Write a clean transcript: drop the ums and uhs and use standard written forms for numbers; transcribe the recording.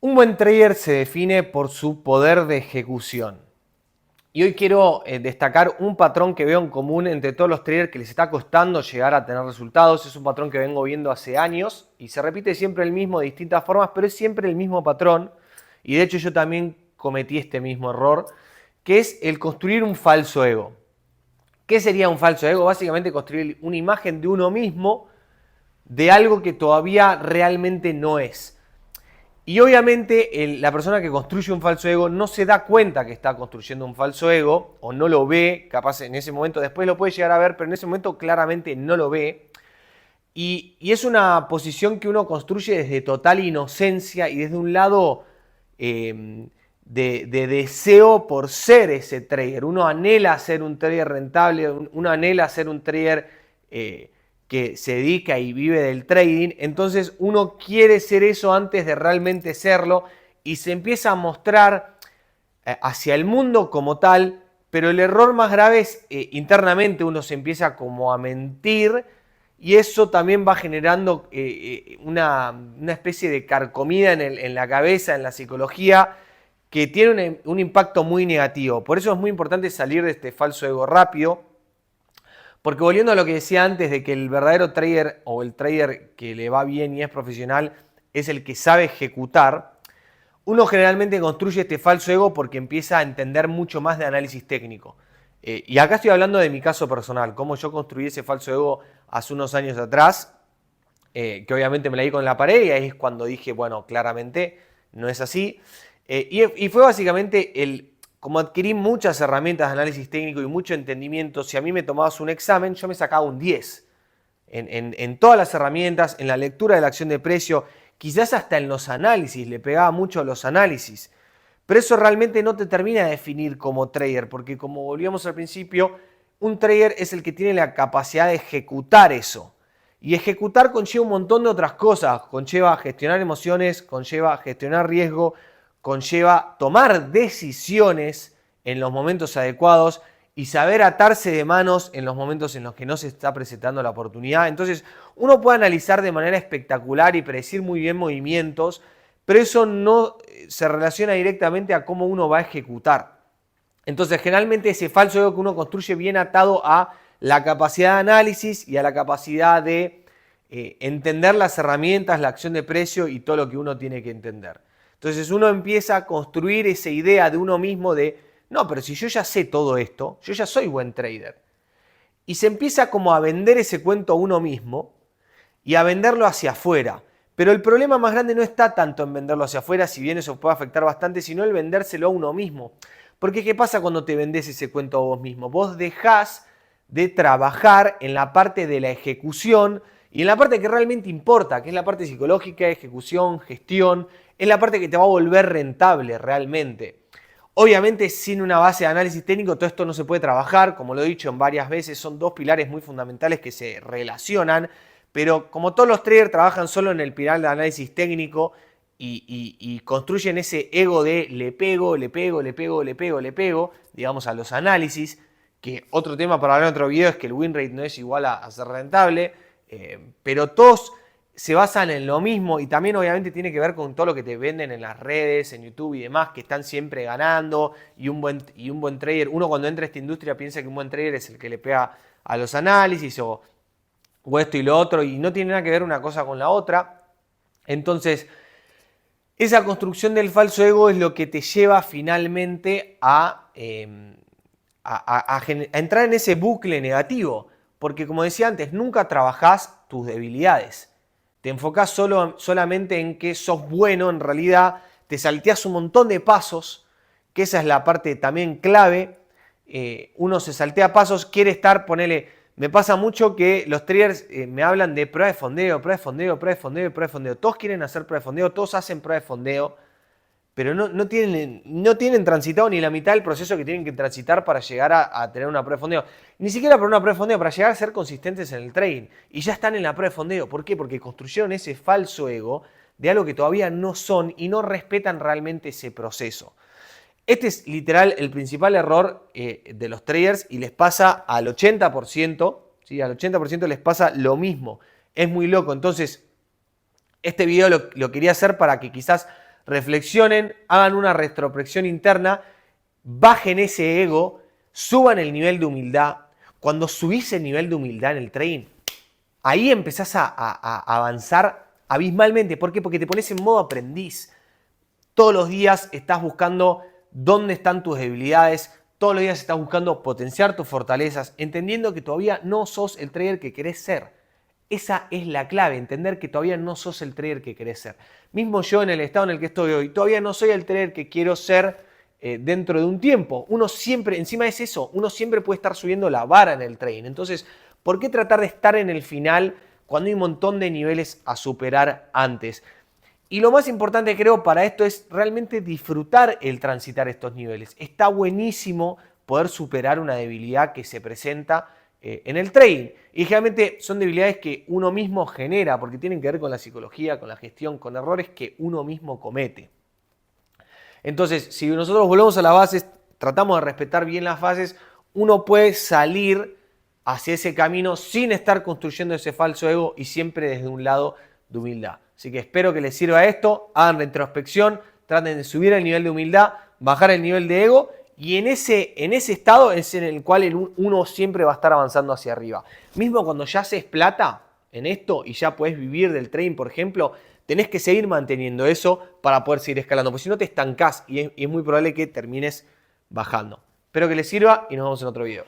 Un buen trader se define por su poder de ejecución. Y hoy quiero destacar un patrón que veo en común entre todos los traders que les está costando llegar a tener resultados. Es un patrón que vengo viendo hace años y se repite siempre el mismo de distintas formas, pero es siempre el mismo patrón. Y de hecho yo también cometí este mismo error, que es el construir un falso ego. ¿Qué sería un falso ego? Básicamente construir una imagen de uno mismo de algo que todavía realmente no es. Y obviamente la persona que construye un falso ego no se da cuenta que está construyendo un falso ego o no lo ve, capaz en ese momento, después lo puede llegar a ver, pero en ese momento claramente no lo ve. Y es una posición que uno construye desde total inocencia y desde un lado de deseo por ser ese trader. Uno anhela ser un trader rentable, uno anhela ser un trader que se dedica y vive del trading. Entonces uno quiere ser eso antes de realmente serlo y se empieza a mostrar hacia el mundo como tal, pero el error más grave es internamente uno se empieza como a mentir y eso también va generando una especie de carcomida en la cabeza, en la psicología, que tiene un impacto muy negativo. Por eso es muy importante salir de este falso ego rápido, porque volviendo a lo que decía antes de que el verdadero trader o el trader que le va bien y es profesional es el que sabe ejecutar, uno generalmente construye este falso ego porque empieza a entender mucho más de análisis técnico. Y acá estoy hablando de mi caso personal, cómo yo construí ese falso ego hace unos años atrás, que obviamente me la di con la pared y ahí es cuando dije, bueno, claramente no es así. Y fue básicamente como adquirí muchas herramientas de análisis técnico y mucho entendimiento, si a mí me tomabas un examen, yo me sacaba un 10 en todas las herramientas, en la lectura de la acción de precio, quizás hasta en los análisis, le pegaba mucho a los análisis. Pero eso realmente no te termina de definir como trader, porque como volvíamos al principio, un trader es el que tiene la capacidad de ejecutar eso. Y ejecutar conlleva un montón de otras cosas, conlleva gestionar emociones, conlleva gestionar riesgo, conlleva tomar decisiones en los momentos adecuados y saber atarse de manos en los momentos en los que no se está presentando la oportunidad. Entonces, uno puede analizar de manera espectacular y predecir muy bien movimientos, pero eso no se relaciona directamente a cómo uno va a ejecutar. Entonces, generalmente ese falso ego que uno construye viene atado a la capacidad de análisis y a la capacidad de entender las herramientas, la acción de precio y todo lo que uno tiene que entender. Entonces uno empieza a construir esa idea de uno mismo de, no, pero si yo ya sé todo esto, yo ya soy buen trader. Y se empieza como a vender ese cuento a uno mismo y a venderlo hacia afuera. Pero el problema más grande no está tanto en venderlo hacia afuera, si bien eso puede afectar bastante, sino el vendérselo a uno mismo. Porque ¿qué pasa cuando te vendés ese cuento a vos mismo? Vos dejás de trabajar en la parte de la ejecución y en la parte que realmente importa, que es la parte psicológica, ejecución, gestión, es la parte que te va a volver rentable realmente. Obviamente sin una base de análisis técnico todo esto no se puede trabajar, como lo he dicho en varias veces, son dos pilares muy fundamentales que se relacionan, pero como todos los traders trabajan solo en el pilar de análisis técnico y construyen ese ego de le pego, le pego, le pego, le pego, le pego, digamos a los análisis, que otro tema para hablar en otro video es que el win rate no es igual a ser rentable, pero todos se basan en lo mismo y también obviamente tiene que ver con todo lo que te venden en las redes, en YouTube y demás, que están siempre ganando y un buen trader, uno cuando entra a esta industria piensa que un buen trader es el que le pega a los análisis o esto y lo otro y no tiene nada que ver una cosa con la otra. Entonces, esa construcción del falso ego es lo que te lleva finalmente a entrar en ese bucle negativo, porque como decía antes, nunca trabajás tus debilidades. Te enfocás solamente en que sos bueno en realidad, te salteás un montón de pasos, que esa es la parte también clave. Uno se saltea pasos, quiere estar, ponele, me pasa mucho que los traders me hablan de prueba de fondeo, prueba de fondeo, prueba de fondeo, prueba de fondeo. Todos quieren hacer prueba de fondeo, todos hacen prueba de fondeo, pero no tienen transitado ni la mitad del proceso que tienen que transitar para llegar a tener una prueba de fondeo. Ni siquiera para una prueba de fondeo, para llegar a ser consistentes en el trading. Y ya están en la prueba de fondeo. ¿Por qué? Porque construyeron ese falso ego de algo que todavía no son y no respetan realmente ese proceso. Este es literal el principal error de los traders y les pasa al 80%, ¿sí? Al 80% les pasa lo mismo. Es muy loco. Entonces, este video lo quería hacer para que quizás reflexionen, hagan una retrospección interna, bajen ese ego, suban el nivel de humildad. Cuando subís el nivel de humildad en el trading, ahí empezás a avanzar abismalmente. ¿Por qué? Porque te pones en modo aprendiz. Todos los días estás buscando dónde están tus debilidades, todos los días estás buscando potenciar tus fortalezas, entendiendo que todavía no sos el trader que querés ser. Esa es la clave, entender que todavía no sos el trader que querés ser. Mismo yo en el estado en el que estoy hoy, todavía no soy el trader que quiero ser dentro de un tiempo. Uno siempre, encima es eso, uno siempre puede estar subiendo la vara en el trading. Entonces, ¿por qué tratar de estar en el final cuando hay un montón de niveles a superar antes? Y lo más importante creo para esto es realmente disfrutar el transitar estos niveles. Está buenísimo poder superar una debilidad que se presenta en el trading. Y generalmente son debilidades que uno mismo genera porque tienen que ver con la psicología, con la gestión, con errores que uno mismo comete. Entonces, si nosotros volvemos a las bases, tratamos de respetar bien las bases, uno puede salir hacia ese camino sin estar construyendo ese falso ego y siempre desde un lado de humildad. Así que espero que les sirva esto, hagan retrospección, traten de subir el nivel de humildad, bajar el nivel de ego y en ese estado es en el cual uno siempre va a estar avanzando hacia arriba. Mismo cuando ya haces plata en esto y ya puedes vivir del trading, por ejemplo, tenés que seguir manteniendo eso para poder seguir escalando, porque si no te estancás y es muy probable que termines bajando. Espero que les sirva y nos vemos en otro video.